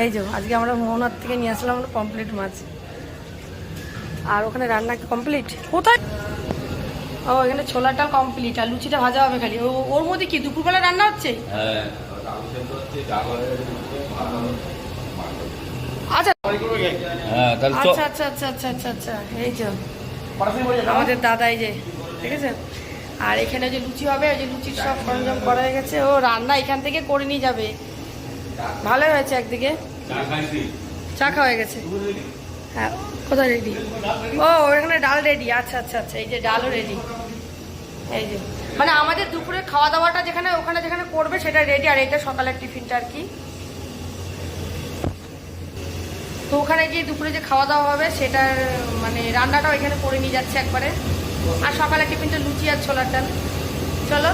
এই যে আজকে আমরা মোহনার থেকে নিয়ে আসলাম আমরা পমপ্লেট মাছ। আর ওখানে রান্না কমপ্লিট কোথায়? ও এখানে ছোলার ডাল কমপ্লিট আর লুচিটা ভাজা হবে খালি। ওর মধ্যে কি দুপুরবেলা রান্না হচ্ছে? আচ্ছা আচ্ছা আচ্ছা আচ্ছা আচ্ছা আচ্ছা আচ্ছা এই যে আমাদের দাদা এই যে ঠিক আছে। আর এখানে যে লুচি হবে ওই যে লুচির সব সরঞ্জাম করা হয়ে গেছে। ও রান্না এখান থেকে করে নিয়ে যাবে। ভালো হয়েছে একদিকে চা খাওয়া হয়ে গেছে। হ্যাঁ কোথায় রেডি? ও এখানে ডাল রেডি। আচ্ছা আচ্ছা আচ্ছা এই যে ডালও রেডি। এই যে মানে আমাদের দুপুরে খাওয়া দাওয়াটা যেখানে ওখানে যেখানে করবে সেটা রেডি। আর এটা সকালের টিফিনটা আর কি। তো ওখানে গিয়ে দুপুরে যে খাওয়া দাওয়া হবে সেটার মানে রান্নাটাও এখানে করে নিয়ে যাচ্ছে একবারে। আর সকালে টিফিনটা লুচি আর ছোলার ডাল। চলো